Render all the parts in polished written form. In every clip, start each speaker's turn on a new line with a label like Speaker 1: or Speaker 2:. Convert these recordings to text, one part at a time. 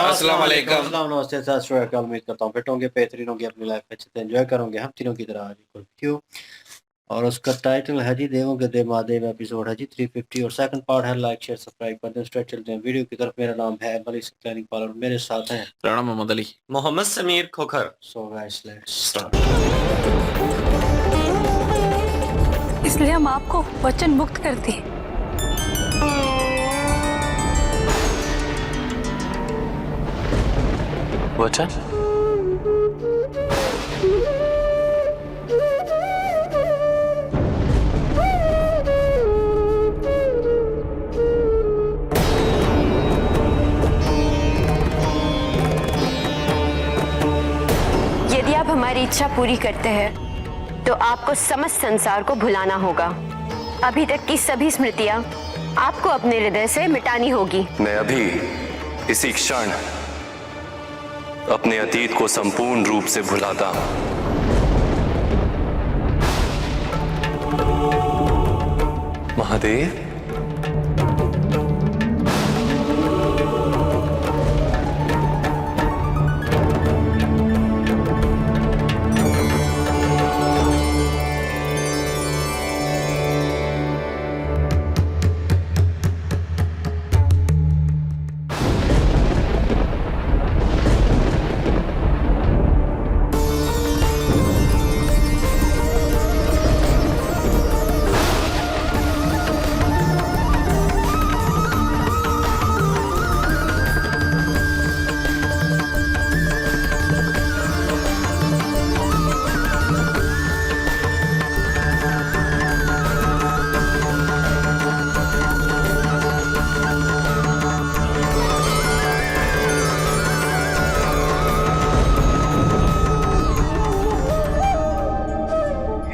Speaker 1: अस्सलाम वालेकुम।
Speaker 2: अस्सलाम, नमस्ते, सत श्री अकाल। उम्मीद करता हूँ फिट होंगे, बेहतरीन होंगे, अपनी लाइफ अच्छे से एंजॉय करोगे हम तीनों की तरह आज एक और वीडियो। और उसका टाइटल है जी देवों के देव महादेव, एपिसोड है जी 350 और सेकंड पार्ट है। लाइक शेयर सब्सक्राइब कर दें। स्ट्रेट चलते हैं वीडियो की तरफ। मेरा नाम है मलिक क्लिनिक पार्लर, मेरे साथ हैं
Speaker 1: Rana Mohammad Ali,
Speaker 3: Mohammad Sameer Khokhar.
Speaker 2: So guys let's
Speaker 1: start.
Speaker 4: इसलिए हम आपको वचन मुक्त करते हैं।
Speaker 5: वचन?
Speaker 6: यदि आप हमारी इच्छा पूरी करते हैं तो आपको समस्त संसार को भुलाना होगा। अभी तक की सभी स्मृतियां आपको अपने हृदय से मिटानी होगी।
Speaker 5: मैं अभी इसी क्षण अपने अतीत को संपूर्ण रूप से भुलाता हूं। महादेव,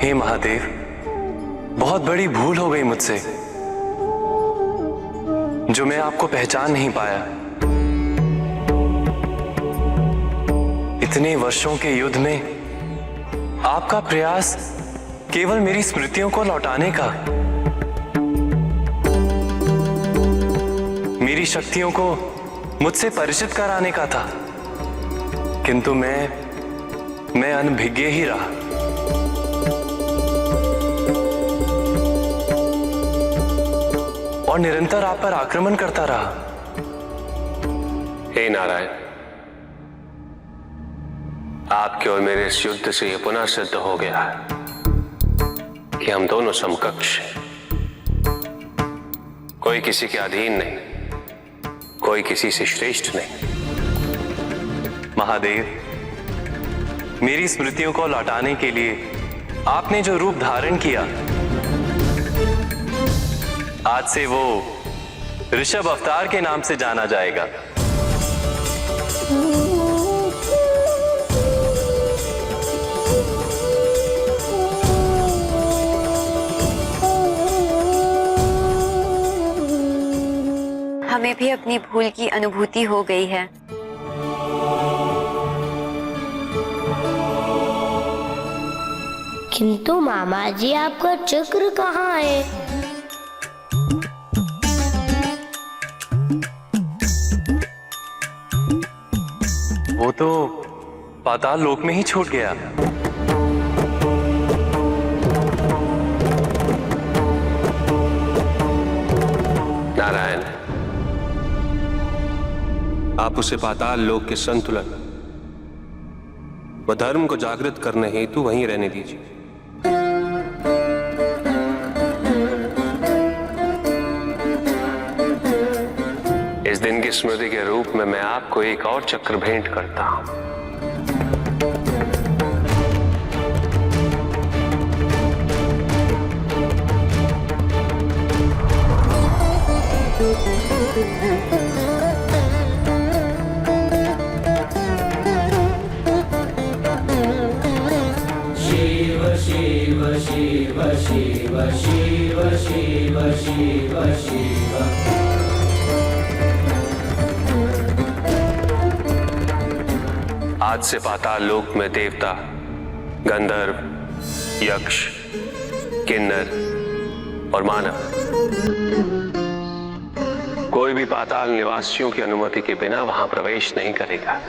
Speaker 5: हे महादेव, बहुत बड़ी भूल हो गई मुझसे जो मैं आपको पहचान नहीं पाया। इतने वर्षों के युद्ध में आपका प्रयास केवल मेरी स्मृतियों को लौटाने का, मेरी शक्तियों को मुझसे परिचित कराने का था, किंतु मैं अनभिज्ञ ही रहा। और निरंतर आप पर आक्रमण करता रहा।
Speaker 7: हे नारायण, आपके और मेरे इस युद्ध से यह पुनः सिद्ध हो गया है कि हम दोनों समकक्ष हैं। कोई किसी के अधीन नहीं, कोई किसी से श्रेष्ठ नहीं।
Speaker 5: महादेव, मेरी स्मृतियों को लौटाने के लिए आपने जो रूप धारण किया, आज से वो ऋषभ अवतार के नाम से जाना जाएगा।
Speaker 6: हमें भी अपनी भूल की अनुभूति हो गई है।
Speaker 8: किंतु मामा जी, आपका चक्र कहाँ है?
Speaker 5: वो तो पाताल लोक में ही छूट गया।
Speaker 7: नारायण, आप उसे पाताल लोक के संतुलन व धर्म को जागृत करने हेतु वहीं रहने दीजिए। इस दिन की स्मृति के रूप में मैं आपको एक और चक्र भेंट करता हूं।
Speaker 9: शिव शिव शिव शिव शिव शिव शिव शिव।
Speaker 7: आज से पाताल लोक में देवता, गंधर्व, यक्ष, किन्नर और मानव कोई भी पाताल निवासियों की अनुमति के बिना वहां प्रवेश नहीं करेगा।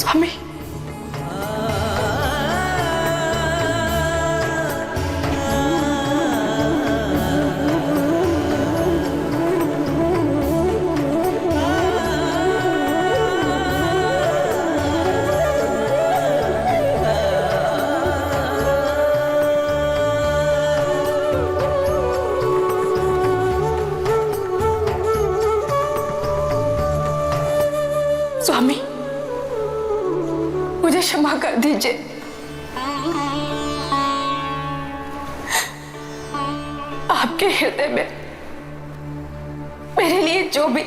Speaker 4: स्वामी, स्वामी, मुझे क्षमा कर दीजिए। आपके हृदय में मेरे लिए जो भी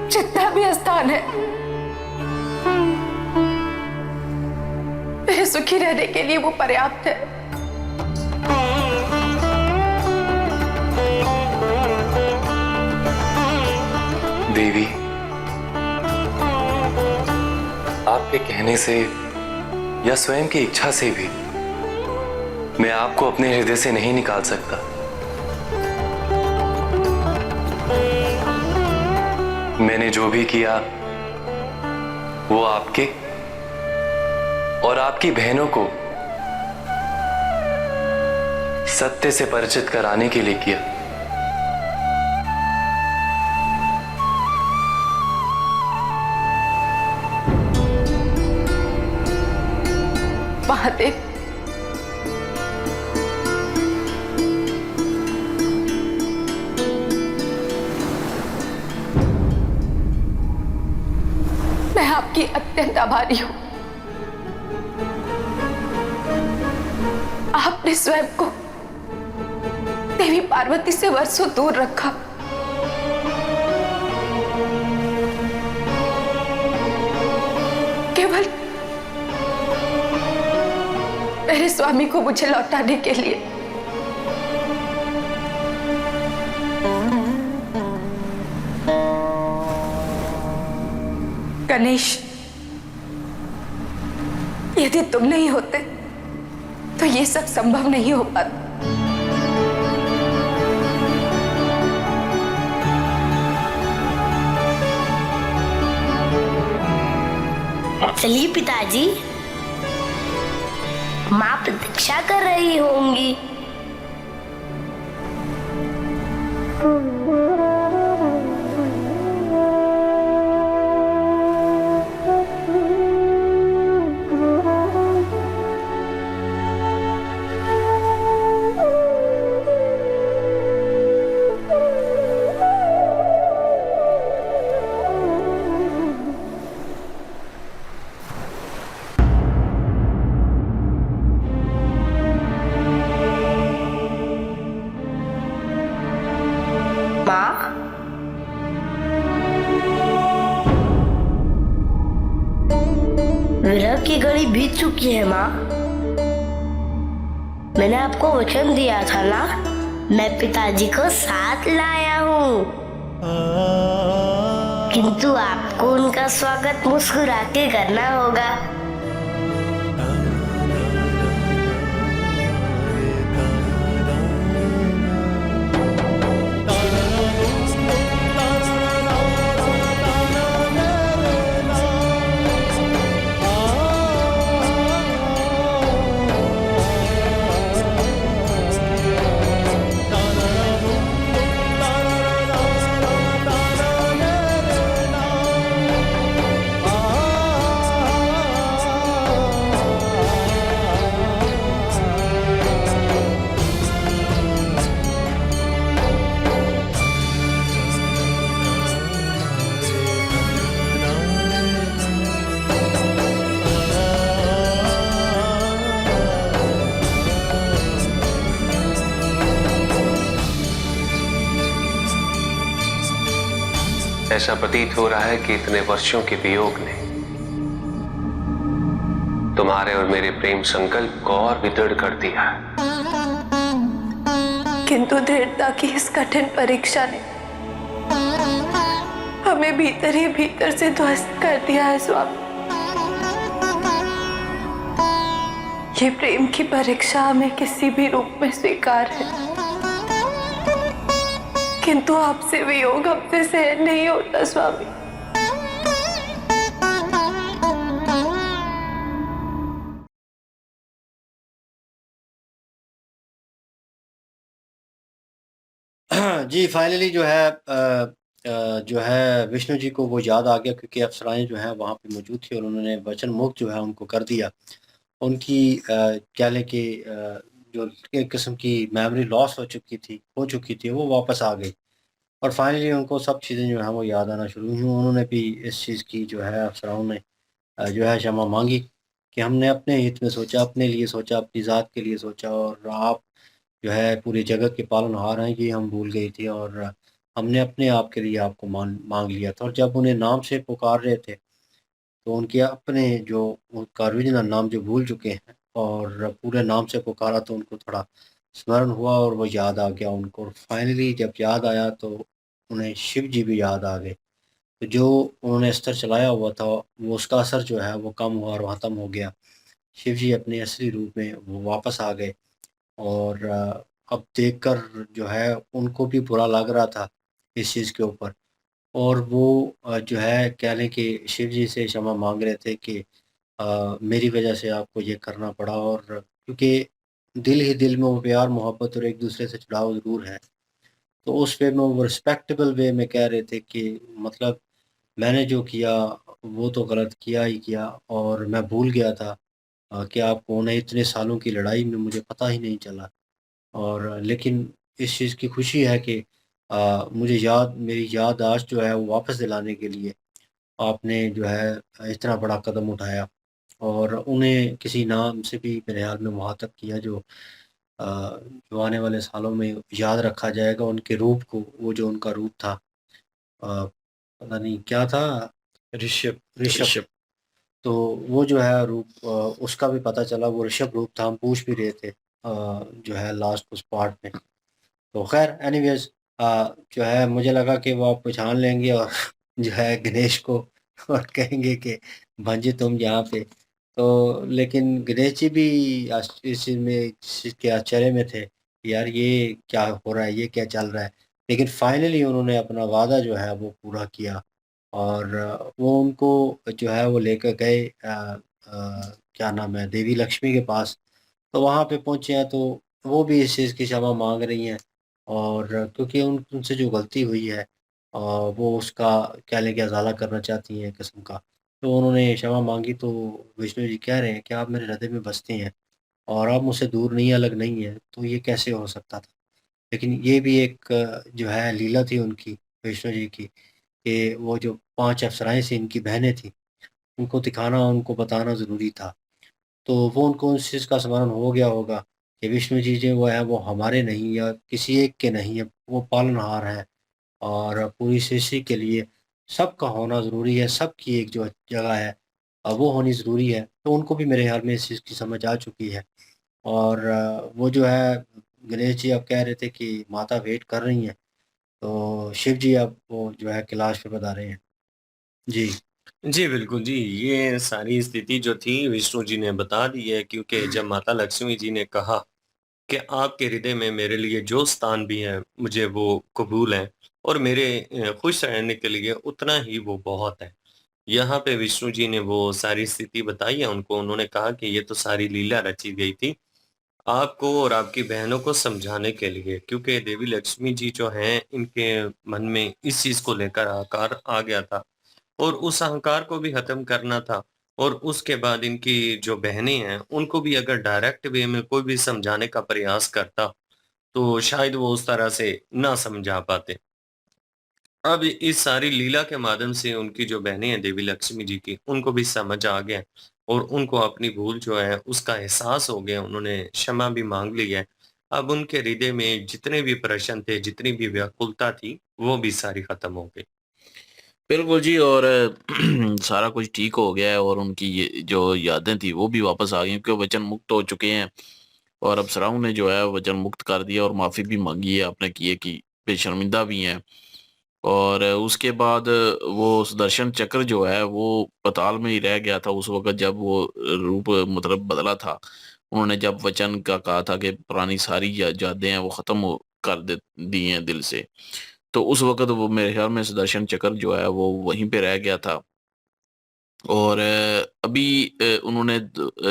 Speaker 4: जितना भी स्थान है, मेरे सुखी रहने के लिए वो पर्याप्त है।
Speaker 5: देवी, आपके कहने से या स्वयं की इच्छा से भी मैं आपको अपने हृदय से नहीं निकाल सकता। मैंने जो भी किया वो आपके और आपकी बहनों को सत्य से परिचित कराने के लिए किया।
Speaker 4: महादेव, मैं आपकी अत्यंत आभारी हूं। आपने स्वयं को देवी पार्वती से वर्षों दूर रखा। केवल मेरे स्वामी को मुझे लौटाने के लिए। गणेश, यदि तुम नहीं होते तो ये सब संभव नहीं हो पाता।
Speaker 8: चलिए पिताजी, माँ प्रतीक्षा कर रही होंगी। विरह की घड़ी बीत चुकी है माँ। मैंने आपको वचन दिया था ना, मैं पिताजी को साथ लाया हूँ। किंतु आपको उनका स्वागत मुस्कुरा के करना होगा।
Speaker 5: ऐसा प्रतीत हो रहा है कि इतने वर्षों के वियोग ने तुम्हारे और मेरे प्रेम संकल्प को और भी दृढ़ कर दिया है।
Speaker 4: किंतु दृढ़ता की इस कठिन परीक्षा ने हमें भीतर ही भीतर से ध्वस्त कर दिया है स्वामी। ये प्रेम की परीक्षा हमें किसी भी रूप में स्वीकार है, किंतु आपसे वियोग हमसे सहन नहीं होता स्वामी।
Speaker 2: जी फाइनली जो है विष्णु जी को वो याद आ गया, क्योंकि अप्सराएं जो है वहाँ पे मौजूद थी और उन्होंने वचन मुक्त जो है उनको कर दिया। उनकी क्या लें कि जो एक किस्म की मेमोरी लॉस हो चुकी थी वो वापस आ गई और फाइनली उनको सब चीज़ें जो हैं वो याद आना शुरू हुई। उन्होंने भी इस चीज़ की जो है अप्सराओं ने जो है क्षमा मांगी कि हमने अपने हित में सोचा, अपने लिए सोचा, अपनी ज़ात के लिए सोचा और आप जो है पूरी जगत के पालनहार हैं ये हम भूल गई थी और हमने अपने आप के लिए आपको मांग लिया था। और जब उन्हें नाम से पुकार रहे थे तो उनके अपने जो उनका ओरिजिनल नाम जो भूल चुके हैं और पूरे नाम से पुकारा तो उनको थोड़ा स्मरण हुआ और वो याद आ गया उनको। और फाइनली जब याद आया तो उन्हें शिव जी भी याद आ गए। तो जो उन्होंने अस्त्र चलाया हुआ था वो उसका असर जो है वो कम हुआ और ख़त्म हो गया। शिव जी अपने असली रूप में वो वापस आ गए और अब देखकर जो है उनको भी बुरा लग रहा था इस चीज़ के ऊपर। और वो जो है कह लें कि शिव जी से क्षमा मांग रहे थे कि मेरी वजह से आपको ये करना पड़ा। और क्योंकि दिल ही दिल में वो प्यार मोहब्बत और एक दूसरे से जुड़ाव ज़रूर है, तो उस वे में वो रिस्पेक्टेबल वे में कह रहे थे कि मतलब मैंने जो किया वो तो गलत किया ही किया और मैं भूल गया था कि आप कौन है। इतने सालों की लड़ाई में मुझे पता ही नहीं चला। और लेकिन इस चीज़ की खुशी है कि मुझे मेरी याददाश्त जो है वो वापस दिलाने के लिए आपने जो है इतना बड़ा कदम उठाया और उन्हें किसी नाम से भी मेरे ख्याल में मुखातब किया जो आने वाले सालों में याद रखा जाएगा उनके रूप को। वो जो उनका रूप था पता नहीं क्या था,
Speaker 1: ऋषभ
Speaker 2: ऋषभ।
Speaker 1: ऋषभ।
Speaker 2: तो वो जो है रूप उसका भी पता चला, वो ऋषभ रूप था। हम पूछ भी रहे थे जो है लास्ट उस पार्ट में। तो खैर एनीवेज जो है मुझे लगा कि वो आप पहचान लेंगे और जो है गणेश को और कहेंगे कि भांजी तुम यहाँ पे। तो लेकिन गणेश जी भी इस चीज़ में इस चीज़ के आश्चर्य में थे कि यार ये क्या हो रहा है, ये क्या चल रहा है। लेकिन फाइनली उन्होंने अपना वादा जो है वो पूरा किया और वो उनको जो है वो लेकर गए क्या नाम है, देवी लक्ष्मी के पास। तो वहाँ पे पहुँचे हैं तो वो भी इस चीज़ की क्षमा मांग रही हैं और क्योंकि उनसे जो गलती हुई है वो उसका क्या लेके अज़ाला करना चाहती हैं एक किस्म का। तो उन्होंने क्षमा मांगी तो विष्णु जी कह रहे हैं कि आप मेरे हृदय में बसते हैं और आप मुझसे दूर नहीं, अलग नहीं हैं, तो ये कैसे हो सकता था। लेकिन ये भी एक जो है लीला थी उनकी, विष्णु जी की, कि वो जो 5 अप्सराएँ थी इनकी बहनें थी, उनको दिखाना, उनको बताना ज़रूरी था। तो वो उनको उस चीज़ का स्मरण हो गया होगा कि विष्णु जी जो वो है वो हमारे नहीं या किसी एक के नहीं है, वो पालनहार हैं और पूरी सृष्टि के लिए सबका होना ज़रूरी है, सबकी एक जो जगह है वो होनी ज़रूरी है। तो उनको भी मेरे ख़्याल में इस चीज़ की समझ आ चुकी है और वो जो है गणेश जी अब कह रहे थे कि माता वेट कर रही हैं, तो शिव जी अब वो जो है कैलाश पे पधारे हैं। जी।
Speaker 1: जी, बिल्कुल जी, ये सारी स्थिति जो थी विष्णु जी ने बता दी है, क्योंकि जब माता लक्ष्मी जी ने कहा कि आपके हृदय में मेरे लिए जो स्थान भी है, मुझे वो कबूल है और मेरे खुश रहने के लिए उतना ही वो बहुत है। यहाँ पे विष्णु जी ने वो सारी स्थिति बताई है उनको, उन्होंने कहा कि ये तो सारी लीला रची गई थी, आपको और आपकी बहनों को समझाने के लिए, क्योंकि देवी लक्ष्मी जी जो हैं, इनके मन में इस चीज़ को लेकर अहंकार आ गया था और उस अहंकार को भी खत्म करना था। और उसके बाद इनकी जो बहनें हैं, उनको भी अगर डायरेक्ट वे में कोई भी समझाने का प्रयास करता, तो शायद वो उस तरह से ना समझा पाते। अब इस सारी लीला के माध्यम से उनकी जो बहनें हैं देवी लक्ष्मी जी की, उनको भी समझ आ गया और उनको अपनी भूल जो है उसका एहसास हो गया, उन्होंने क्षमा भी माँग ली है। अब उनके हृदय में जितने भी प्रश्न थे, जितनी भी व्याकुलता थी, वो भी सारी खत्म हो गई।
Speaker 3: बिल्कुल जी। और सारा कुछ ठीक हो गया है और उनकी ये जो यादें थी वो भी वापस आ गई क्योंकि वचन मुक्त हो चुके हैं। और अब सराउ ने जो है वचन मुक्त कर दिया और माफी भी मांगी है आपने किए की पे शर्मिंदा भी हैं। और उसके बाद वो सुदर्शन चक्र जो है वो पताल में ही रह गया था उस वक्त जब वो रूप मतलब बदला था। उन्होंने जब वचन का कहा था कि पुरानी सारी यादें हैं वो खत्म कर दे दी हैं दिल से। तो उस वक्त वो मेरे ख्याल में सुदर्शन चक्र जो है वो वहीं पे रह गया था। और अभी उन्होंने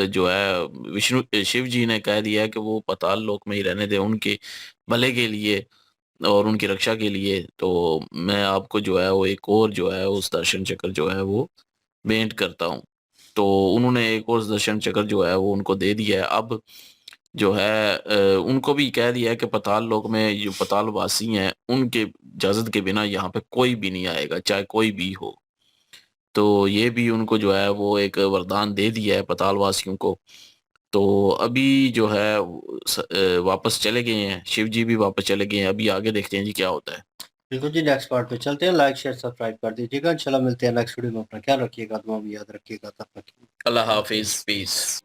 Speaker 3: जो है विष्णु शिव जी ने कह दिया है कि वो पाताल लोक में ही रहने दें उनके भले के लिए और उनकी रक्षा के लिए। तो मैं आपको जो है वो एक और जो है उस दर्शन चक्र जो है वो भेंट करता हूँ। तो उन्होंने एक और दर्शन चक्र जो है वो उनको दे दिया है। अब जो है उनको भी कह दिया है कि पाताल लोक में जो पाताल वासी हैं उनके इजाजत के बिना यहाँ पे कोई भी नहीं आएगा चाहे कोई भी हो। तो ये भी उनको जो है वो एक वरदान दे दिया है पाताल वासियों को। तो अभी जो है वापस चले गए हैं शिव जी भी वापस चले गए हैं। अभी आगे देखते हैं जी क्या होता है।
Speaker 2: बिल्कुल जी, नेक्स्ट पार्ट पे चलते हैं। लाइक शेयर सब्सक्राइब कर दीजिएगा। इंशाल्लाह मिलते हैं नेक्स्ट वीडियो में। अपना ख्याल रखिएगा, दुआ में याद रखिएगा। तब तक
Speaker 3: अल्लाह हाफिज, पीस।